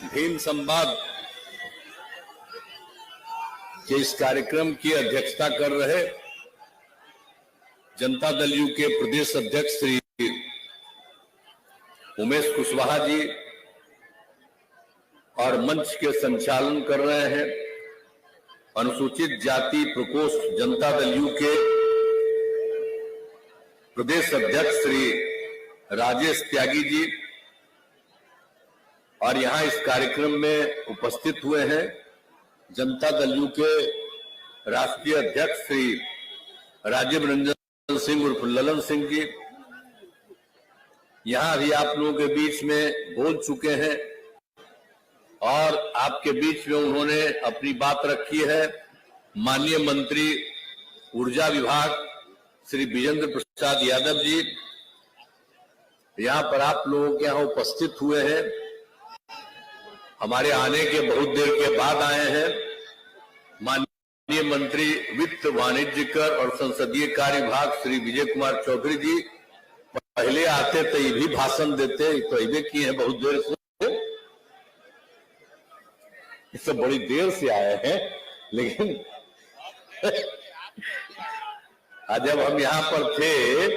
भीम संवाद के इस कार्यक्रम की अध्यक्षता कर रहे जनता दल यू के प्रदेश अध्यक्ष श्री उमेश कुशवाहा जी और मंच के संचालन कर रहे हैं अनुसूचित जाति प्रकोष्ठ जनता दल यू के प्रदेश अध्यक्ष श्री राजेश त्यागी जी और यहां इस कार्यक्रम में उपस्थित हुए हैं जनता दल यू के राष्ट्रीय अध्यक्ष श्री राजीव रंजन सिंह उर्फ ललन सिंह जी यहां भी आप लोगों के बीच में बोल चुके हैं और आपके बीच में उन्होंने अपनी बात रखी है। माननीय मंत्री ऊर्जा विभाग श्री विजेंद्र प्रसाद यादव जी यहां पर आप लोगों के यहां उपस्थित हुए हैं, हमारे आने के बहुत देर के बाद आए हैं। माननीय मंत्री वित्त वाणिज्य कर और संसदीय कार्य विभाग श्री विजय कुमार चौधरी जी पहले आते तो ये भी भाषण देते, तो ये किए हैं बहुत देर से, इससे बड़ी देर से आए हैं, लेकिन आज जब हम यहां पर थे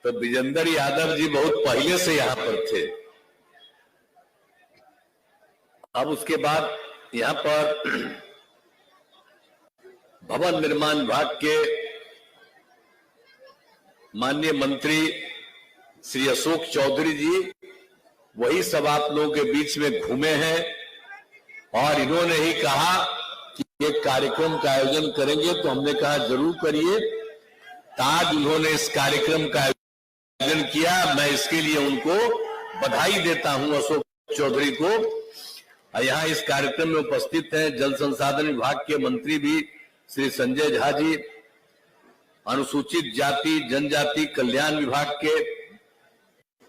तो विजेंद्र यादव जी बहुत पहले से यहां पर थे। अब उसके बाद यहां पर भवन निर्माण विभाग के माननीय मंत्री श्री अशोक चौधरी जी वही सब आप लोगों के बीच में घूमे हैं और इन्होंने ही कहा कि एक कार्यक्रम का आयोजन करेंगे, तो हमने कहा जरूर करिए। आज उन्होंने इस कार्यक्रम का आयोजन किया, मैं इसके लिए उनको बधाई देता हूं अशोक चौधरी को। यहाँ इस कार्यक्रम में उपस्थित हैं जल संसाधन विभाग के मंत्री भी श्री संजय झा जी, अनुसूचित जाति जनजाति कल्याण विभाग के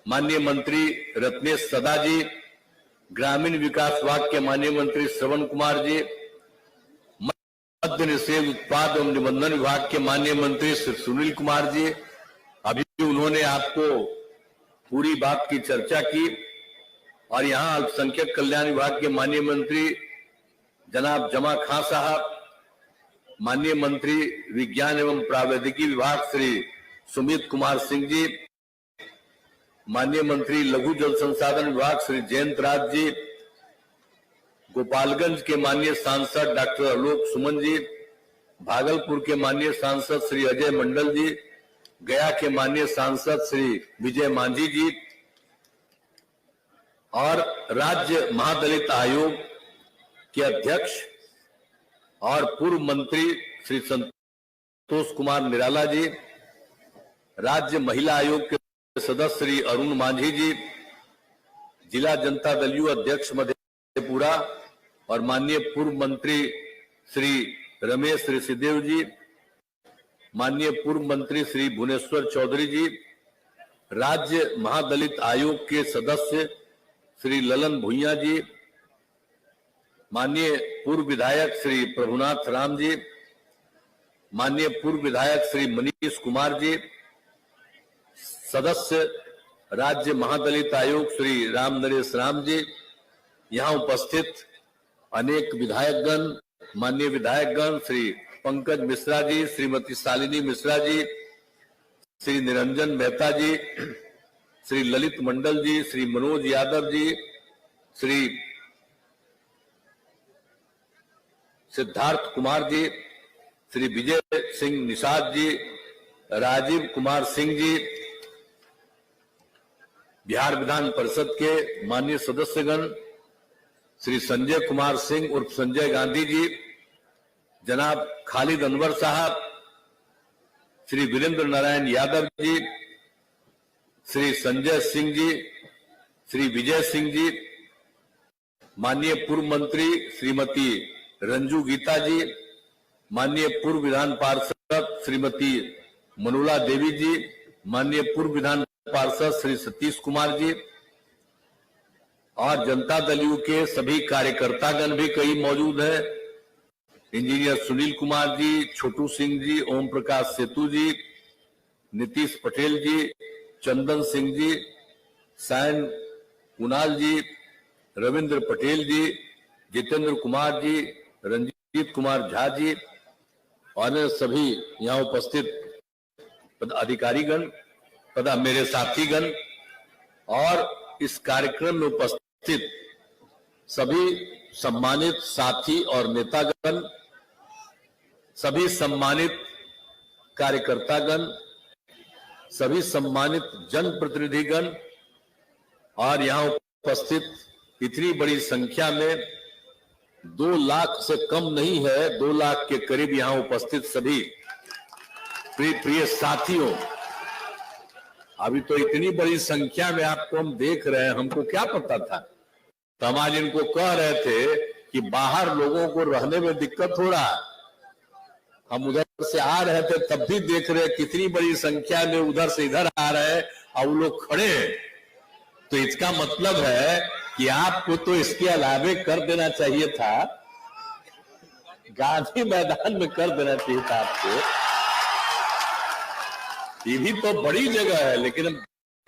माननीय मंत्री रत्नेश सदा जी, ग्रामीण विकास विभाग के माननीय मंत्री श्रवण कुमार जी, मद्य निषेध उत्पाद एवं निबंधन विभाग के माननीय मंत्री श्री सुनील कुमार जी। अभी उन्होंने आपको पूरी बात की चर्चा की और यहाँ अल्पसंख्यक कल्याण विभाग के माननीय मंत्री जनाब जमा खां साहब, माननीय मंत्री विज्ञान एवं प्रावैधिकी विभाग श्री सुमित कुमार सिंह जी, माननीय मंत्री लघु जल संसाधन विभाग श्री जयंत राज जी, गोपालगंज के माननीय सांसद डॉक्टर आलोक सुमन जी, भागलपुर के माननीय सांसद श्री अजय मंडल जी, गया के माननीय सांसद श्री विजय मांझी जी और राज्य महादलित आयोग के अध्यक्ष और पूर्व मंत्री श्री संतोष कुमार निराला जी, राज्य महिला आयोग के सदस्य श्री अरुण मांझी जी, जिला जनता दल यू अध्यक्ष मधेपुरा और माननीय पूर्व मंत्री श्री रमेश ऋषिदेव जी, माननीय पूर्व मंत्री श्री भुवनेश्वर चौधरी जी, राज्य महादलित आयोग के सदस्य श्री ललन भुइया जी, माननीय पूर्व विधायक श्री प्रभुनाथ राम जी, माननीय पूर्व विधायक श्री मनीष कुमार जी, सदस्य राज्य महादलित आयोग श्री राम नरेश राम जी, यहाँ उपस्थित अनेक विधायकगण, माननीय विधायकगण श्री पंकज मिश्रा जी, श्रीमती शालिनी मिश्रा जी, श्री निरंजन मेहता जी, श्री ललित मंडल जी, श्री मनोज यादव जी, श्री सिद्धार्थ कुमार जी, श्री विजय सिंह निषाद जी, राजीव कुमार सिंह जी, बिहार विधान परिषद के माननीय सदस्यगण श्री संजय कुमार सिंह उर्फ संजय गांधी जी, जनाब खालिद अनवर साहब, श्री वीरेंद्र नारायण यादव जी, श्री संजय सिंह जी, श्री विजय सिंह जी, माननीय पूर्व मंत्री श्रीमती रंजू गीता जी, माननीय पूर्व विधान पार्षद श्रीमती मनुला देवी जी, माननीय पूर्व विधान पार्षद श्री सतीश कुमार जी और जनता दल यू के सभी कार्यकर्तागण भी कई मौजूद हैं। इंजीनियर सुनील कुमार जी, छोटू सिंह जी, ओम प्रकाश सेतु जी, नीतीश पटेल जी, चंदन सिंह जी, सायन कुणाल जी, रविंद्र पटेल जी, जितेंद्र कुमार जी, रंजीत कुमार झा जी और सभी यहाँ उपस्थित अधिकारीगण तथा मेरे साथीगण और इस कार्यक्रम में उपस्थित सभी सम्मानित साथी और नेतागण, सभी सम्मानित कार्यकर्तागण, सभी सम्मानित जनप्रतिनिधिगण और यहाँ उपस्थित इतनी बड़ी संख्या में 2 लाख से कम नहीं है, 2 लाख के करीब यहाँ उपस्थित सभी प्रिय साथियों, अभी तो इतनी बड़ी संख्या में आपको हम देख रहे हैं, हमको क्या पता था। तो हम आज इनको कह रहे थे कि बाहर लोगों को रहने में दिक्कत हो रहा है, हम उधर से आ रहे थे तब भी देख रहे कितनी बड़ी संख्या में उधर से इधर आ रहे हैं और वो लोग खड़े हैं। तो इसका मतलब है कि आपको तो इसके अलावे कर देना चाहिए था, गांधी मैदान में कर देना चाहिए था आपको। ये भी तो बड़ी जगह है, लेकिन हम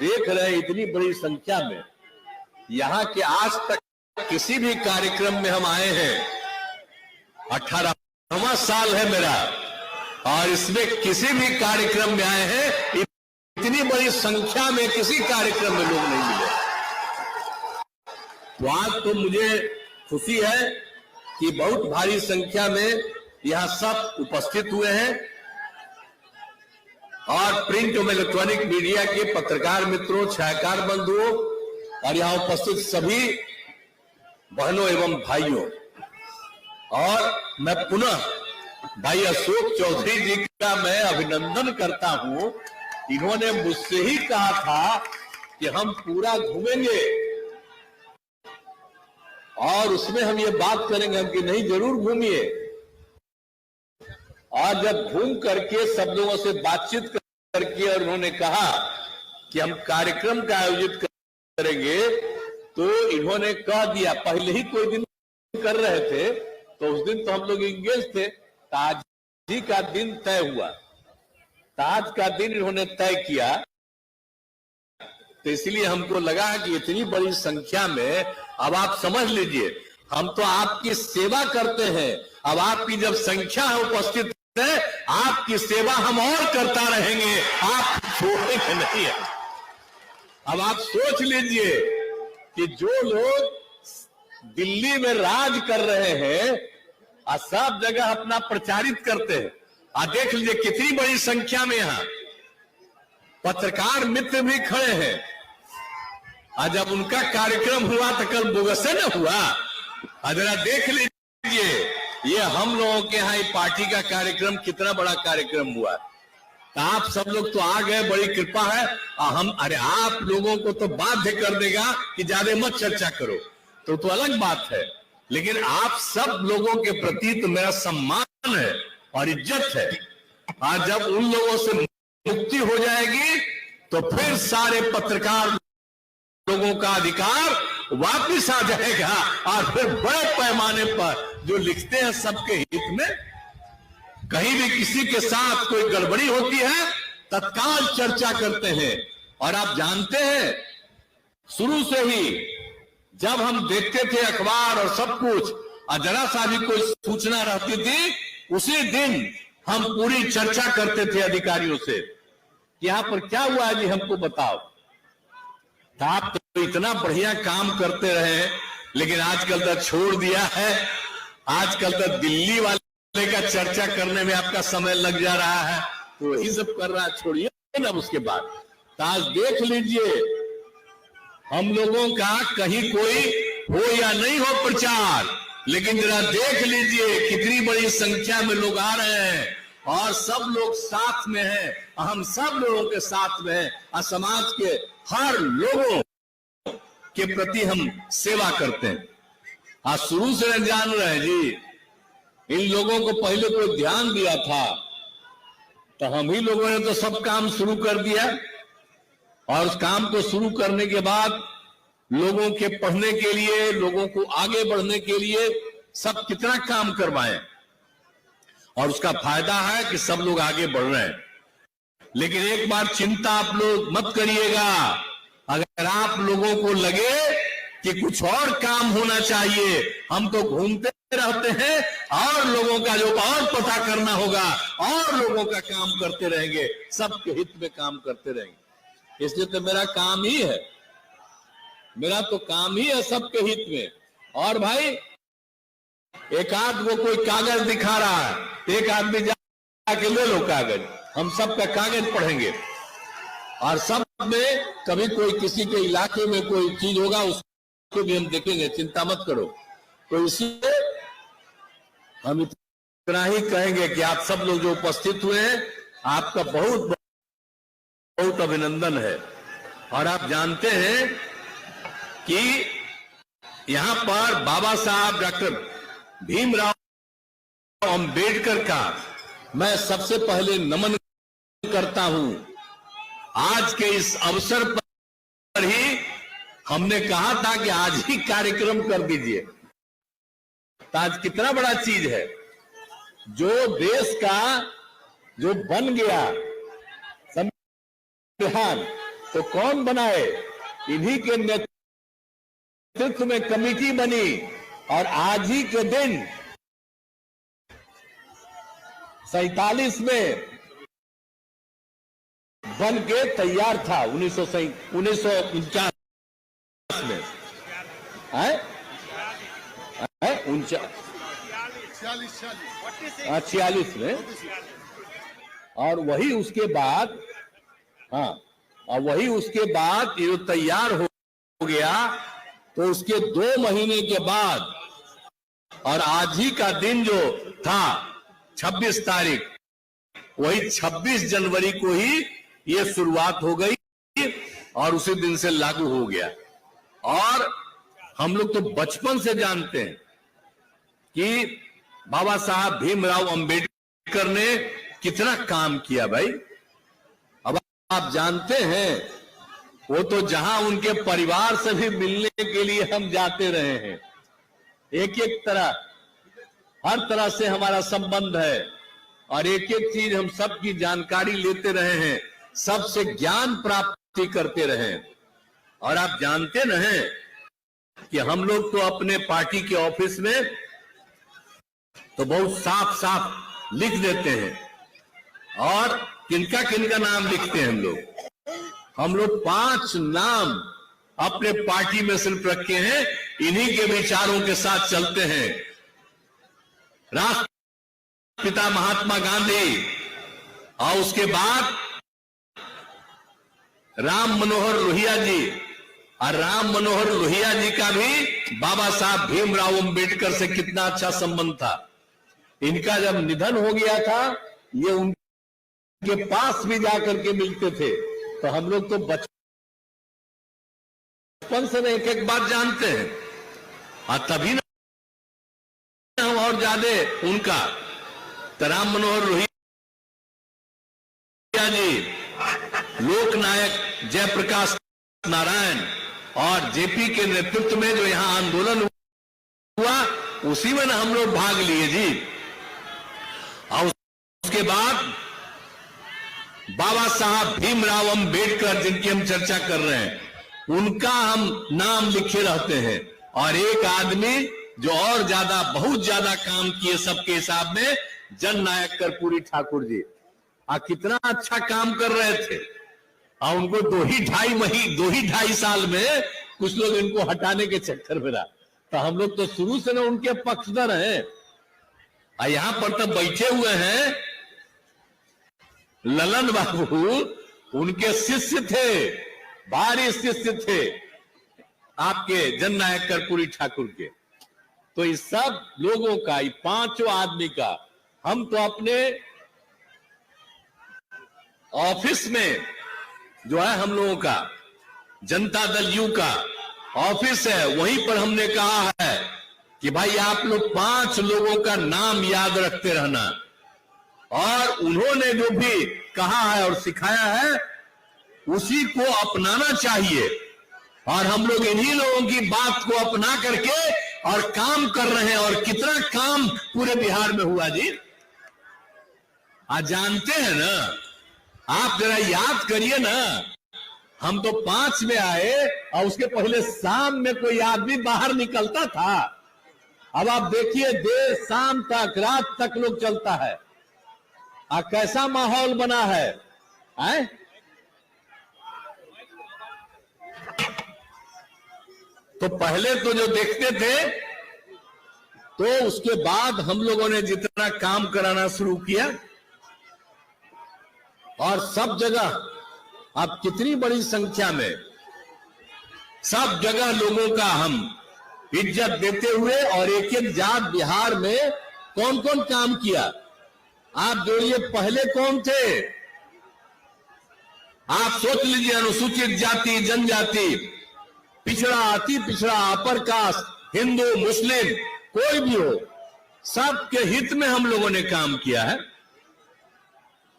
देख रहे हैं इतनी बड़ी संख्या में। यहाँ के आज तक किसी भी कार्यक्रम में हम आए हैं, 18वां साल है मेरा, और इसमें किसी भी कार्यक्रम में आए हैं इतनी बड़ी संख्या में किसी कार्यक्रम में लोग नहीं मिले। तो आज तो मुझे खुशी है कि बहुत भारी संख्या में यहां सब उपस्थित हुए हैं और प्रिंट और इलेक्ट्रॉनिक मीडिया के पत्रकार मित्रों, छायाकार बंधुओं और यहां उपस्थित सभी बहनों एवं भाइयों। और मैं पुनः भाई अशोक चौधरी जी का मैं अभिनंदन करता हूं। इन्होंने मुझसे ही कहा था कि हम पूरा घूमेंगे और उसमें हम ये बात करेंगे कि नहीं, जरूर घूमिए। और जब घूम करके सब लोगों से बातचीत करके और उन्होंने कहा कि हम कार्यक्रम का आयोजित करेंगे, तो इन्होंने कह दिया, पहले ही कोई दिन कर रहे थे तो उस दिन तो हम लोग इंगेज थे, आज ही का दिन तय हुआ, आज का दिन इन्होंने तय किया। तो इसलिए हमको लगा कि इतनी बड़ी संख्या में, अब आप समझ लीजिए, हम तो आपकी सेवा करते हैं। अब आपकी जब संख्या है उपस्थित है, आपकी सेवा हम और करता रहेंगे, आप छोड़ेंगे नहीं है। अब आप सोच लीजिए कि जो लोग दिल्ली में राज कर रहे हैं और सब जगह अपना प्रचारित करते हैं, और देख लीजिए कितनी बड़ी संख्या में यहां पत्रकार मित्र भी खड़े हैं। आज जब उनका कार्यक्रम हुआ तो कल बोगसे न हुआ। जरा देख लीजिए ये हम लोगों के यहाँ पार्टी का कार्यक्रम कितना बड़ा कार्यक्रम हुआ। तो आप सब लोग तो आ गए, बड़ी कृपा है। हम अरे आप लोगों को तो बाध्य कर देगा कि ज्यादा मत चर्चा करो, तो अलग बात है, लेकिन आप सब लोगों के प्रति तो मेरा सम्मान है और इज्जत है। आज जब उन लोगों से मुक्ति हो जाएगी तो फिर सारे पत्रकार लोगों का अधिकार वापस आ जाएगा और फिर बड़े पैमाने पर जो लिखते हैं सबके हित में, कहीं भी किसी के साथ कोई गड़बड़ी होती है तत्काल चर्चा करते हैं। और आप जानते हैं शुरू से ही जब हम देखते थे अखबार और सब कुछ, और जरा सा भी कोई सूचना रहती थी, उसी दिन हम पूरी चर्चा करते थे अधिकारियों से, यहां पर क्या हुआ है जी, हमको बताओ। तो आप तो इतना बढ़िया काम करते रहे, लेकिन आजकल तो छोड़ दिया है। आजकल तो दिल्ली वाले का चर्चा करने में आपका समय लग जा रहा है, तो वही सब कर रहा है, छोड़िए ना। उसके बाद तो आज देख लीजिए हम लोगों का कहीं कोई हो या नहीं हो प्रचार, लेकिन जरा देख लीजिए कितनी बड़ी संख्या में लोग आ रहे हैं और सब लोग साथ में हैं। हम सब लोगों के साथ में हैं और समाज के हर लोगों के प्रति हम सेवा करते हैं। आज शुरू से जान रहे हैं जी, इन लोगों को पहले कोई ध्यान दिया था तो हम ही लोगों ने तो सब काम शुरू कर दिया, और उस काम को शुरू करने के बाद लोगों के पढ़ने के लिए, लोगों को आगे बढ़ने के लिए सब कितना काम करवाए, और उसका फायदा है कि सब लोग आगे बढ़ रहे हैं। लेकिन एक बार चिंता आप लोग मत करिएगा, अगर आप लोगों को लगे कि कुछ और काम होना चाहिए। हम तो घूमते रहते हैं और लोगों का जो और पता करना होगा और लोगों का काम करते रहेंगे, सबके हित में काम करते रहेंगे। इसलिए तो मेरा काम ही है, मेरा तो काम ही है सबके हित में। और भाई एक आध वो कोई कागज दिखा रहा है, एक आदमी जाके ले लो कागज, हम सबका कागज पढ़ेंगे और सब में कभी कोई किसी के इलाके में कोई चीज होगा उसको भी हम देखेंगे, चिंता मत करो। तो इसलिए हम इतना ही कहेंगे कि आप सब लोग जो उपस्थित हुए हैं, आपका बहुत बहुत अभिनंदन है। और आप जानते हैं कि यहां पर बाबा साहब डॉक्टर भीमराव अंबेडकर का मैं सबसे पहले नमन करता हूं। आज के इस अवसर पर ही हमने कहा था कि आज ही कार्यक्रम कर दीजिए, तो आज कितना बड़ा चीज है। जो देश का जो बन गया संविधान, तो कौन बनाए? इन्हीं के नेतृत्व में कमेटी बनी और आज ही के दिन 47 में बन के तैयार था। 1949 में है 46 में, और वही उसके बाद और वही उसके बाद ये तैयार हो गया। तो उसके 2 महीने के बाद और आज ही का दिन जो था 26 तारीख, वही 26 जनवरी को ही ये शुरुआत हो गई और उसी दिन से लागू हो गया। और हम लोग तो बचपन से जानते हैं कि बाबा साहब भीमराव अंबेडकर ने कितना काम किया भाई। अब आप जानते हैं, वो तो जहां उनके परिवार से भी मिलने के लिए हम जाते रहे हैं, एक एक तरह हर तरह से हमारा संबंध है और एक एक चीज हम सबकी जानकारी लेते रहे हैं, सबसे ज्ञान प्राप्ति करते रहे। और आप जानते न हैं कि हम लोग तो अपने पार्टी के ऑफिस में तो बहुत साफ साफ लिख देते हैं। और किनका किनका नाम लिखते हैं हम लोग 5 नाम अपने पार्टी में सिर्फ रखे हैं, इन्हीं के विचारों के साथ चलते हैं। राष्ट्रपिता महात्मा गांधी, और उसके बाद राम मनोहर लोहिया जी, और राम मनोहर लोहिया जी का भी बाबा साहब भीमराव अंबेडकर से कितना अच्छा संबंध था। इनका जब निधन हो गया था, ये उनके पास भी जाकर के मिलते थे। तो हम लोग तो बचपन से एक एक बात जानते हैं, और तभी ना हम और ज्यादा उनका। तो राम मनोहर लोहिया जी, लोकनायक जयप्रकाश नारायण और जेपी के नेतृत्व में जो यहां आंदोलन हुआ, उसी में ना हम लोग भाग लिए जी। और उसके बाद बाबा साहब भीमराव अंबेडकर, जिनकी हम चर्चा कर रहे हैं, उनका हम नाम लिखे रहते हैं। और एक आदमी जो और ज्यादा बहुत ज्यादा काम किए सबके हिसाब में, जननायक कर्पूरी ठाकुर जी। कितना अच्छा काम कर रहे थे, और उनको 2.5 साल में कुछ लोग इनको हटाने के चक्कर में रहा। तो हम लोग तो शुरू से ना उनके पक्षधर हैं। यहां पर तो बैठे हुए हैं ललन बाबू, उनके शिष्य थे, भारी शिष्य थे आपके जननायक कर्पूरी ठाकुर के। तो इस सब लोगों का, ये 5 आदमी का, हम तो अपने ऑफिस में जो है हम लोगों का जनता दल यू का ऑफिस है, वहीं पर हमने कहा है कि भाई आप लोग 5 लोगों का नाम याद रखते रहना, और उन्होंने जो भी कहा है और सिखाया है उसी को अपनाना चाहिए। और हम लोग इन्हीं लोगों की बात को अपना करके और काम कर रहे हैं। और कितना काम पूरे बिहार में हुआ जी, आज जानते हैं ना। आप जरा याद करिए ना, हम तो 5 में आए और उसके पहले शाम में कोई आदमी बाहर निकलता था। अब आप देखिए देर शाम तक, रात तक लोग चलता है। कैसा माहौल बना है, आए? तो पहले तो जो देखते थे, तो उसके बाद हम लोगों ने जितना काम कराना शुरू किया और सब जगह, अब कितनी बड़ी संख्या में सब जगह लोगों का हम इज्जत देते हुए, और एक एक जात बिहार में कौन कौन काम किया आप जोड़िए। पहले कौन थे आप सोच लीजिए। अनुसूचित जाति, जनजाति, पिछड़ा, अति पिछड़ा, अपर कास्ट, हिंदू, मुस्लिम, कोई भी हो, सबके हित में हम लोगों ने काम किया है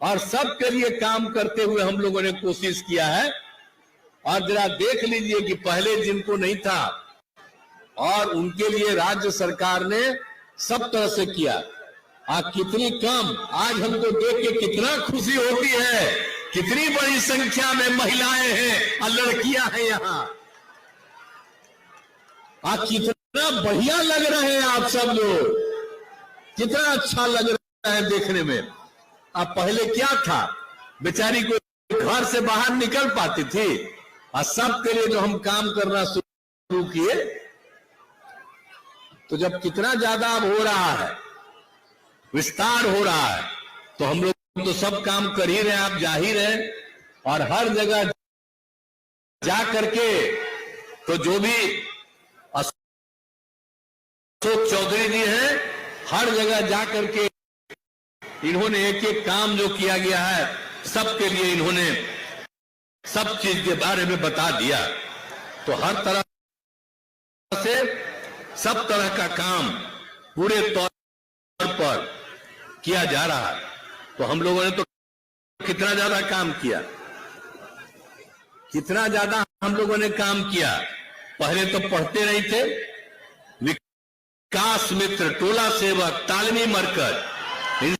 और सबके लिए काम करते हुए हम लोगों ने कोशिश किया है। और जरा देख लीजिए कि पहले जिनको नहीं था और उनके लिए राज्य सरकार ने सब तरह से किया। कितनी कम, आज हमको देख के कितना खुशी होती है, कितनी बड़ी संख्या में महिलाएं हैं और लड़कियां हैं यहाँ। कितना बढ़िया लग रहे हैं आप सब लोग, कितना अच्छा लग रहा है देखने में। अब पहले क्या था, बेचारी कोई घर से बाहर निकल पाती थी, और सबके लिए जो हम काम करना शुरू किए, तो जब कितना ज्यादा अब हो रहा है, विस्तार हो रहा है, तो हम लोग तो सब काम कर ही रहे हैं, आप जा ही रहे हैं। और हर जगह जा करके तो जो भी अशोक चौधरी जी हैं, हर जगह जा करके इन्होंने एक एक काम जो किया गया है, सबके लिए इन्होंने सब चीज के बारे में बता दिया। तो हर तरह से सब तरह का काम पूरे तौर पर किया जा रहा है। तो हम लोगों ने तो कितना ज्यादा काम किया, कितना ज्यादा हम लोगों ने काम किया। पहले तो पढ़ते नहीं थे, विकास मित्र, टोला सेवक, तालमी मरकज, इन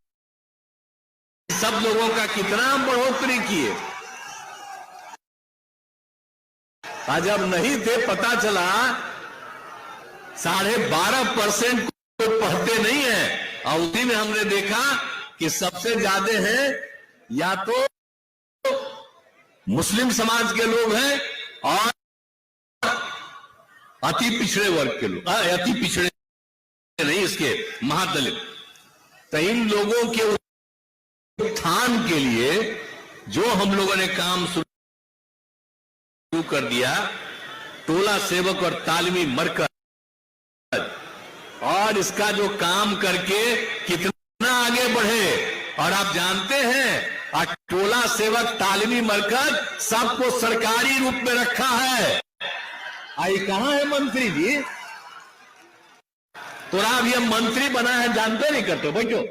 सब लोगों का कितना बढ़ोतरी किए। आज अब नहीं थे, पता चला 12.5% को पढ़ते नहीं है, और उसी में हमने देखा कि सबसे ज्यादा हैं या तो मुस्लिम समाज के लोग हैं और अति पिछड़े वर्ग के लोग, अति पिछड़े नहीं, इसके महादलित। तो इन लोगों के उत्थान के लिए जो हम लोगों ने काम शुरू कर दिया, टोला सेवक और तालमी मरकज, और इसका जो काम करके कितना आगे बढ़े। और आप जानते हैं, टोला सेवक, तालमी मरकज सबको सरकारी रूप में रखा है। आई कहां है मंत्री जी? तो अब ये मंत्री बना है, जानते नहीं करते भाई, क्यों?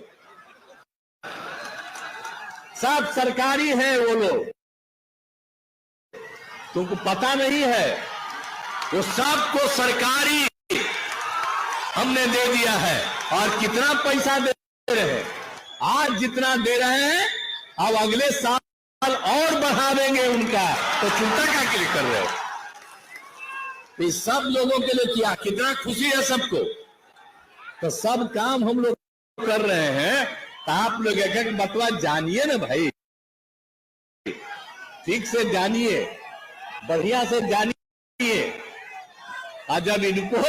सब सरकारी है वो लोग, तुमको पता नहीं है, वो सबको सरकारी हमने दे दिया है। और कितना पैसा दे रहे हैं, आज जितना दे रहे हैं, अब अगले साल और बढ़ा देंगे उनका, तो चिंता क्या के लिए कर रहे हो? तो सब लोगों के लिए किया, कितना खुशी है सबको। तो सब काम हम लोग कर रहे हैं, तो आप लोग एक एक बतवा जानिए ना भाई, ठीक से जानिए, बढ़िया से जानिए। आज जब इनको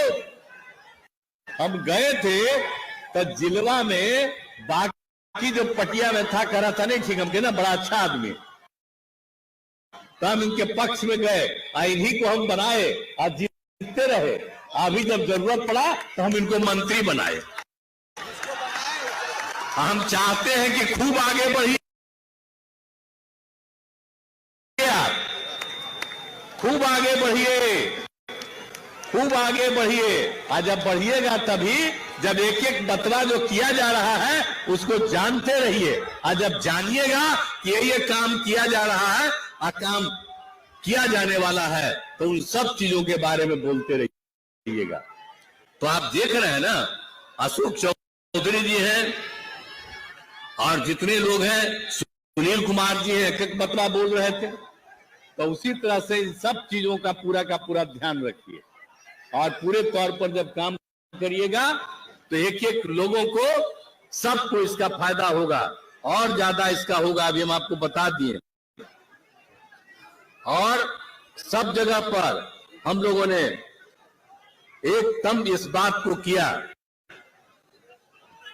हम गए थे तो जिलवा में बाकी जो पटिया में था, कह रहा था नहीं ठीक, हम के ना बड़ा अच्छा आदमी, तो हम इनके पक्ष में गए, इन्हीं को हम बनाए और जीतते रहे। अभी जब जरूरत पड़ा तो हम इनको मंत्री बनाए। हम चाहते हैं कि खूब आगे बढ़िए, खूब आगे बढ़िए, खूब आगे बढ़िए। और जब बढ़िएगा तभी, जब एक एक बतवा जो किया जा रहा है उसको जानते रहिए, और जब जानिएगा कि ये काम किया जा रहा है और काम किया जाने वाला है, तो उन सब चीजों के बारे में बोलते रहिएगा। तो आप देख रहे हैं ना, अशोक चौधरी जी हैं और जितने लोग हैं, सुनील कुमार जी हैं, एक एक बतवा बोल रहे थे। तो उसी तरह से इन सब चीजों का पूरा ध्यान रखिए और पूरे तौर पर जब काम करिएगा तो एक एक लोगों को, सबको इसका फायदा होगा और ज्यादा इसका होगा। अभी हम आपको बता दिए और सब जगह पर हम लोगों ने एकदम इस बात को किया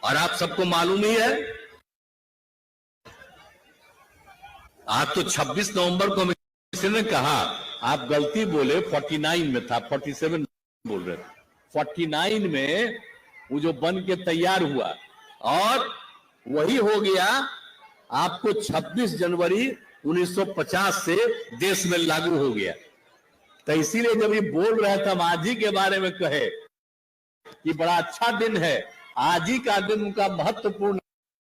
और आप सबको मालूम ही है आज तो 26 नवंबर को किसी ने कहा, आप गलती बोले, 49 में था, 47 बोल रहे थे। 49 में वो जो बन के तैयार हुआ और वही हो गया आपको 26 जनवरी 1950 से देश में लागू हो गया। तो इसीलिए जब ये बोल रहे थे हम आज ही के बारे में कहे कि बड़ा अच्छा दिन है, आज ही का दिन उनका महत्वपूर्ण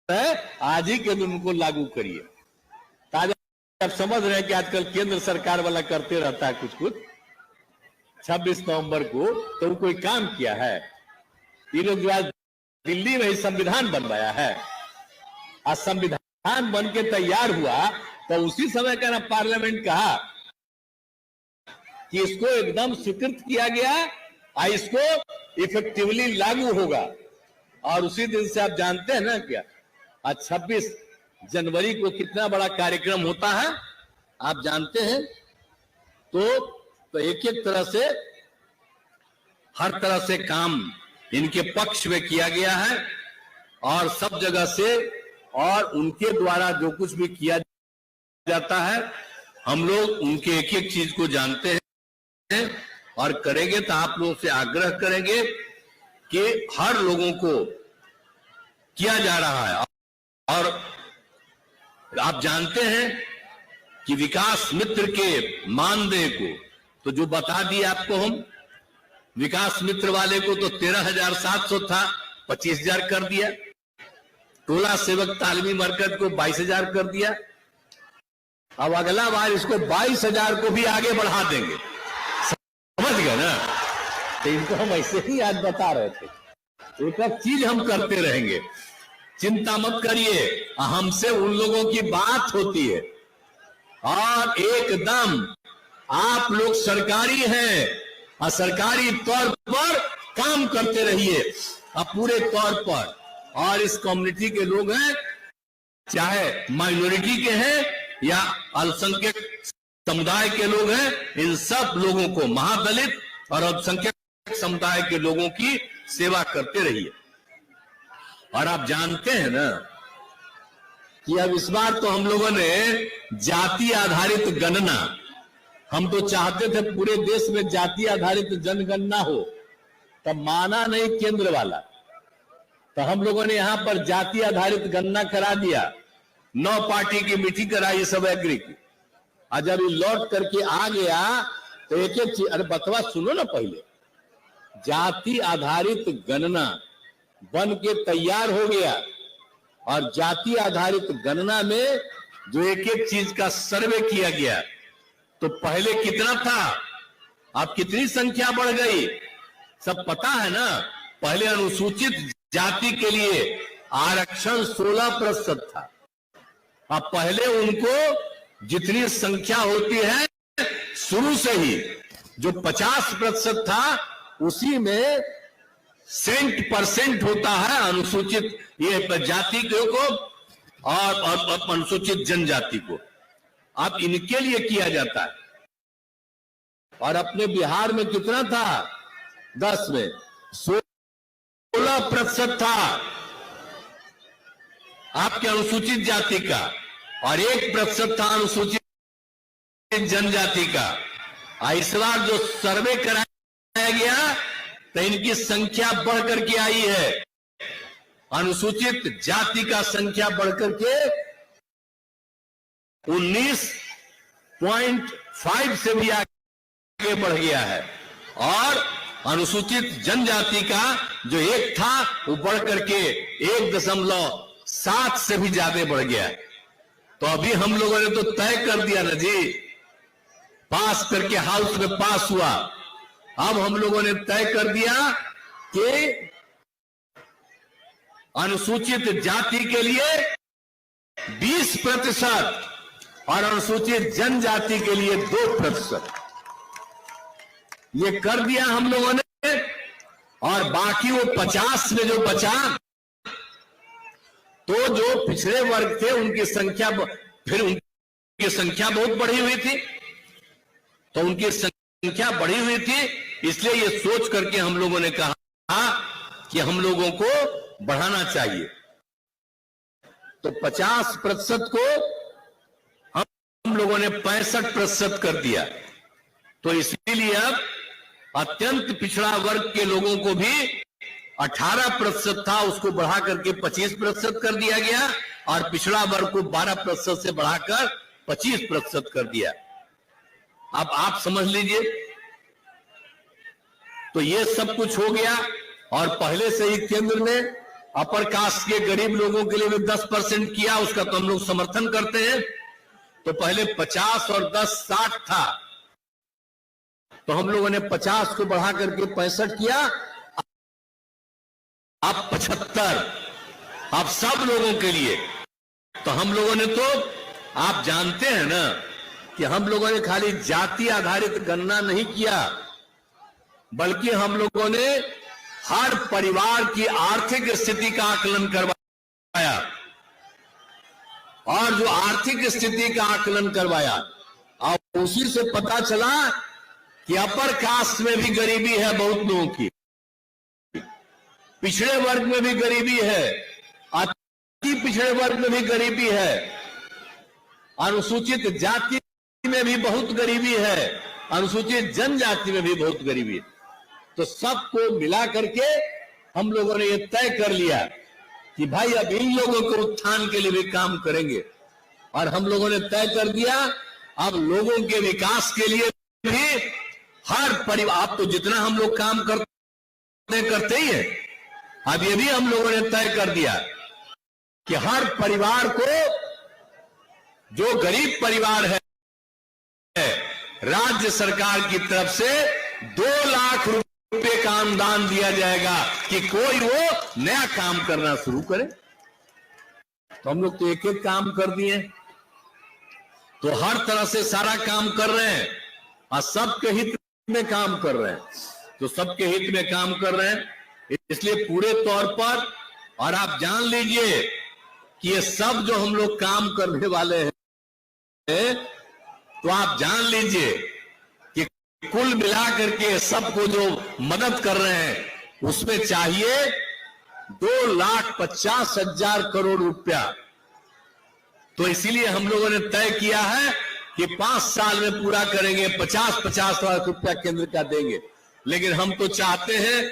है, आज ही के दिन उनको लागू करिए। ताजा आप समझ रहे हैं कि आजकल केंद्र सरकार वाला करते रहता है कुछ 26 नवंबर को तो कोई काम किया है। ये लोग जो आज दिल्ली में ही संविधान बनवाया है, आज संविधान बन के तैयार हुआ तो उसी समय का ना पार्लियामेंट कहा कि इसको एकदम स्वीकृत किया गया और इसको इफेक्टिवली लागू होगा। और उसी दिन से आप जानते हैं ना क्या आज 26 जनवरी को कितना बड़ा कार्यक्रम होता है आप जानते हैं। तो एक एक तरह से हर तरह से काम इनके पक्ष में किया गया है और सब जगह से और उनके द्वारा जो कुछ भी किया जाता है हम लोग उनके एक एक चीज को जानते हैं और करेंगे। तो आप लोगों से आग्रह करेंगे कि हर लोगों को किया जा रहा है। और आप जानते हैं कि विकास मित्र के मानदेय को तो जो बता दिए आपको हम, विकास मित्र वाले को तो 13,700 था, 25,000 कर दिया। टोला सेवक तालीमी मरकज को 22,000 कर दिया। अब अगला बार इसको 22,000 को भी आगे बढ़ा देंगे, समझ गए ना। तो इनको हम ऐसे ही आज बता रहे थे, एक एक चीज हम करते रहेंगे, चिंता मत करिए। हमसे उन लोगों की बात होती है और एकदम आप लोग सरकारी हैं और सरकारी तौर पर काम करते रहिए पूरे तौर पर। और इस कम्युनिटी के लोग हैं, चाहे माइनॉरिटी के हैं या अल्पसंख्यक समुदाय के लोग हैं, इन सब लोगों को, महादलित और अल्पसंख्यक समुदाय के लोगों की सेवा करते रहिए। और आप जानते हैं ना कि अब इस बार तो हम लोगों ने जाति आधारित गणना, हम तो चाहते थे पूरे देश में जाति आधारित जनगणना हो, तब माना नहीं केंद्र वाला, तो हम लोगों ने यहां पर जाति आधारित गणना करा दिया। 9 पार्टी की मीटिंग कराई, सब एग्री की। और जब ये लौट करके आ गया तो एक एक चीज, अरे बतवा सुनो ना, पहले जाति आधारित गणना बन के तैयार हो गया और जाति आधारित गणना में जो एक एक चीज का सर्वे किया गया, तो पहले कितना था, अब कितनी संख्या बढ़ गई, सब पता है ना। पहले अनुसूचित जाति के लिए आरक्षण 16% था। अब पहले उनको जितनी संख्या होती है शुरू से ही जो 50% था उसी में 100% होता है अनुसूचित ये जाति को और अनुसूचित जनजाति को। अब इनके लिए किया जाता है। और अपने बिहार में कितना था, 10 में 16% था आपके अनुसूचित जाति का और 1% था अनुसूचित जनजाति का। इस बार जो सर्वे कराया गया तो इनकी संख्या बढ़कर के आई है, अनुसूचित जाति का संख्या बढ़कर के 19.5 से भी आगे बढ़ गया है और अनुसूचित जनजाति का जो 1 था वो बढ़कर के 1.7 से भी ज्यादा बढ़ गया है। तो अभी हम लोगों ने तो तय कर दिया ना जी, पास करके हाउस में पास हुआ। अब हम लोगों ने तय कर दिया कि अनुसूचित जाति के लिए 20% और अनुसूचित जनजाति के लिए 2%। ये कर दिया हम लोगों ने, और बाकी वो 50 में जो बचा, तो जो पिछड़े वर्ग थे उनकी संख्या, फिर उनकी संख्या बहुत बढ़ी हुई थी, तो उनकी संख्या बढ़ी हुई थी, इसलिए ये सोच करके हम लोगों ने कहा कि हम लोगों को बढ़ाना चाहिए। तो 50% को हम लोगों ने 65% कर दिया। तो इसीलिए अब अत्यंत पिछड़ा वर्ग के लोगों को भी 18% था, उसको बढ़ा करके 25% कर दिया गया, और पिछड़ा वर्ग को 12% से बढ़ाकर 25% कर दिया। अब आप समझ लीजिए, तो ये सब कुछ हो गया। और पहले से ही केंद्र ने अपर कास्ट के गरीब लोगों के लिए भी 10% किया, उसका तो हम लोग समर्थन करते हैं। तो पहले 50 और 10 60 था, तो हम लोगों ने 50 को बढ़ा करके 65 किया, अब 75, अब सब लोगों के लिए। तो हम लोगों ने, तो आप जानते हैं ना कि हम लोगों ने खाली जाति आधारित गणना नहीं किया, बल्कि हम लोगों ने हर परिवार की आर्थिक स्थिति का आकलन करवाया, और जो आर्थिक स्थिति का आकलन करवाया, और उसी से पता चला कि अपर कास्ट में भी गरीबी है बहुत लोगों की, पिछड़े वर्ग में भी गरीबी है, अति पिछड़े वर्ग में भी गरीबी है, अनुसूचित जाति में भी बहुत गरीबी है, अनुसूचित जनजाति में भी बहुत गरीबी है। तो सबको मिला करके हम लोगों ने ये तय कर लिया कि भाई अब इन लोगों के उत्थान के लिए भी काम करेंगे, और हम लोगों ने तय कर दिया अब लोगों के विकास के लिए भी हर परिवार, आप तो जितना हम लोग काम करते ही है, अब ये भी हम लोगों ने तय कर दिया कि हर परिवार को, जो गरीब परिवार है, राज्य सरकार की तरफ से 2 लाख रुपए का अनुदान दिया जाएगा कि कोई वो नया काम करना शुरू करे। तो हम लोग तो एक एक काम कर दिए, तो हर तरह से सारा काम कर रहे हैं, और सबके हित में काम कर रहे हैं, तो सबके हित में काम कर रहे हैं। इसलिए पूरे तौर पर, और आप जान लीजिए कि ये सब जो हम लोग काम करने वाले हैं, तो आप जान लीजिए कि कुल मिलाकर के सबको जो मदद कर रहे हैं, उसमें चाहिए 2,50,000 करोड़ रुपया। तो इसीलिए हम लोगों ने तय किया है कि 5 साल में पूरा करेंगे, 50-50 लाख रुपया केंद्र का देंगे। लेकिन हम तो चाहते हैं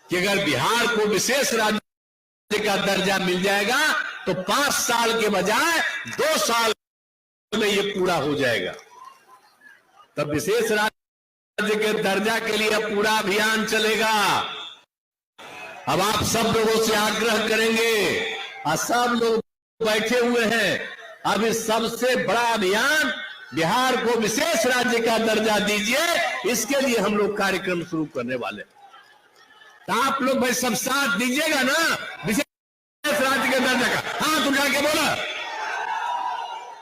कि अगर बिहार को विशेष राज्य का दर्जा मिल जाएगा, तो 5 साल के बजाय 2 साल में ये पूरा हो जाएगा। तब विशेष राज्य के दर्जा के लिए पूरा अभियान चलेगा। अब आप सब लोगों से आग्रह करेंगे, और सब लोग बैठे हुए हैं, अब इस सबसे बड़ा अभियान, बिहार को विशेष राज्य का दर्जा दीजिए, इसके लिए हम लोग कार्यक्रम शुरू करने वाले। तो आप लोग भाई सब साथ दीजिएगा ना विशेष राज्य के दर्जा का? हाथ उठा के बोला,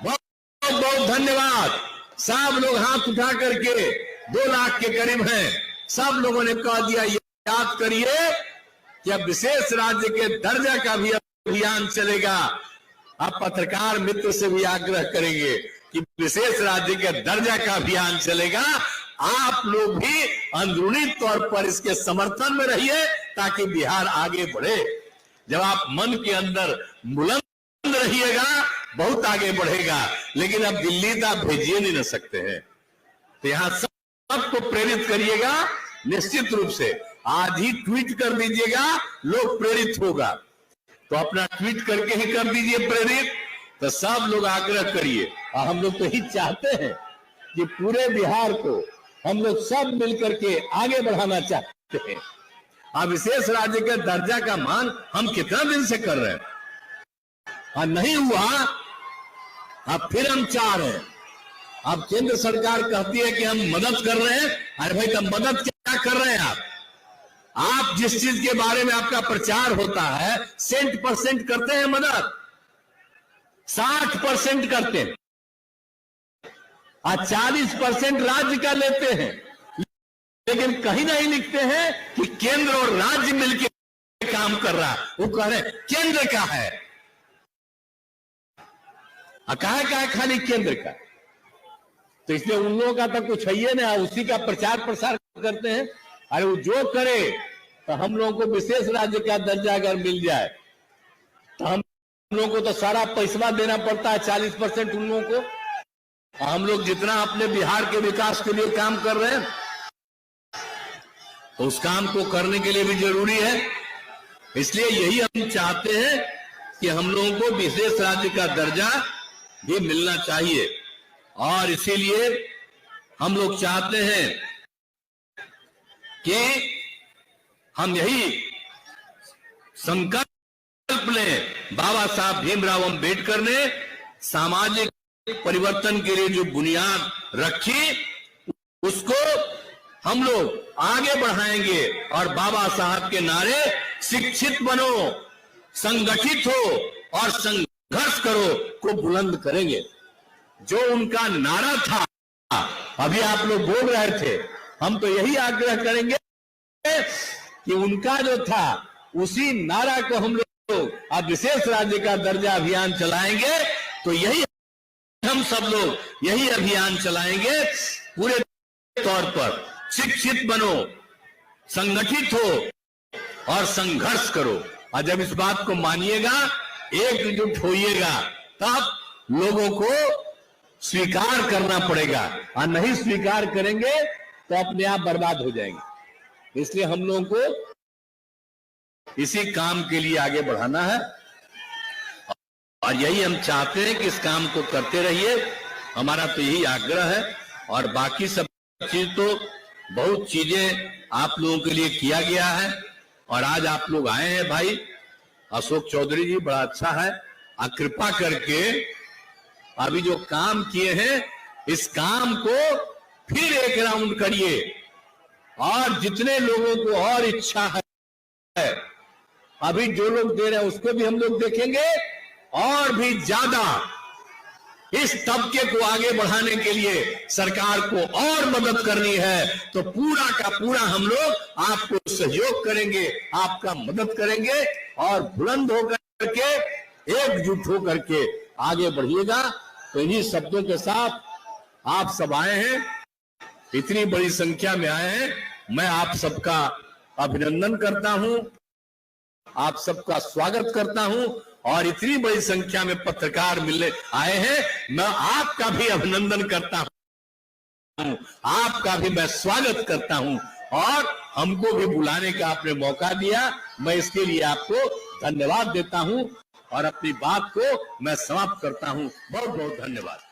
बहुत बहुत धन्यवाद। सब लोग हाथ उठा करके 2 लाख के करीब हैं, सब लोगों ने कह दिया। याद करिए कि अब विशेष राज्य के दर्जा का भी अभियान चलेगा। आप पत्रकार मित्र से भी आग्रह करेंगे कि विशेष राज्य के दर्जा का अभियान चलेगा। आप लोग भी अंदरूनी तौर पर इसके समर्थन में रहिए, ताकि बिहार आगे बढ़े। जब आप मन के अंदर बुलंद रहिएगा, बहुत आगे बढ़ेगा। लेकिन अब दिल्ली तो आप भेजिए नहीं ना सकते हैं, तो यहां सबको प्रेरित करिएगा निश्चित रूप से। आज ही ट्वीट कर दीजिएगा, लोग प्रेरित होगा। तो अपना ट्वीट करके ही कर दीजिए प्रेरित। तो सब लोग आग्रह करिए, और हम लोग तो ही चाहते हैं कि पूरे बिहार को हम लोग सब मिलकर के आगे बढ़ाना चाहते हैं। अब विशेष राज्य के दर्जा का मांग हम कितना दिन से कर रहे हैं, और नहीं हुआ। अब फिर हम चाह रहे हैं। अब केंद्र सरकार कहती है कि हम मदद कर रहे हैं। अरे भाई, तब मदद क्या कर रहे हैं आप जिस चीज के बारे में आपका प्रचार होता है, 100% करते हैं मदद, 60% करते हैं। आज 40% राज्य का लेते हैं, लेकिन कहीं नहीं लिखते हैं कि केंद्र और राज्य मिलकर काम कर रहा। वो कह रहे केंद्र का है, कहा का है खाली केंद्र का। तो इसलिए उन लोगों का तो कुछ है ही ना, उसी का प्रचार प्रसार करते हैं। अरे वो जो करे, तो हम लोगों को विशेष राज्य का दर्जा अगर मिल जाए तो हम लोगों को तो सारा पैसा देना पड़ता है, 40% उन लोगों को। हम लोग जितना अपने बिहार के विकास के लिए काम कर रहे हैं, तो उस काम को करने के लिए भी जरूरी है। इसलिए यही हम चाहते हैं कि हम लोगों को विशेष राज्य का दर्जा भी मिलना चाहिए। और इसीलिए हम लोग चाहते हैं कि हम यही संकल्प लें। बाबा साहब भीमराव अंबेडकर ने सामाजिक परिवर्तन के लिए जो बुनियाद रखी, उसको हम लोग आगे बढ़ाएंगे और बाबा साहब के नारे शिक्षित बनो, संगठित हो और संघर्ष करो को बुलंद करेंगे। जो उनका नारा था, अभी आप लोग बोल रहे थे, हम तो यही आग्रह करेंगे कि उनका जो था उसी नारा को हम लोग अब विशेष राज्य का दर्जा अभियान चलाएंगे। तो यही हम सब लोग यही अभियान चलाएंगे पूरे तौर पर। शिक्षित बनो, संगठित हो और संघर्ष करो। और जब इस बात को मानिएगा, एकजुट होइएगा, तब लोगों को स्वीकार करना पड़ेगा। और नहीं स्वीकार करेंगे तो अपने आप बर्बाद हो जाएंगे। इसलिए हम लोगों को इसी काम के लिए आगे बढ़ाना है और यही हम चाहते हैं कि इस काम को करते रहिए। हमारा तो यही आग्रह है। और बाकी सब चीज तो बहुत चीजें आप लोगों के लिए किया गया है। और आज आप लोग आए हैं भाई, अशोक चौधरी जी, बड़ा अच्छा है। कृपा करके अभी जो काम किए हैं, इस काम को फिर एक राउंड करिए। और जितने लोगों को और इच्छा है, अभी जो लोग दे रहे हैं उसको भी हम लोग देखेंगे। और भी ज्यादा इस तबके को आगे बढ़ाने के लिए सरकार को और मदद करनी है, तो पूरा का पूरा हम लोग आपको सहयोग करेंगे, आपका मदद करेंगे। और बुलंद होकर के, एकजुट होकर के आगे बढ़िएगा। तो इन्हीं शब्दों के साथ आप सब आए हैं, इतनी बड़ी संख्या में आए हैं, मैं आप सबका अभिनंदन करता हूं, आप सबका स्वागत करता हूं। और इतनी बड़ी संख्या में पत्रकार मिलने आए हैं, मैं आपका भी अभिनंदन करता हूं, आपका भी मैं स्वागत करता हूं। और हमको भी बुलाने का आपने मौका दिया, मैं इसके लिए आपको धन्यवाद देता हूं और अपनी बात को मैं समाप्त करता हूं। बहुत बहुत धन्यवाद।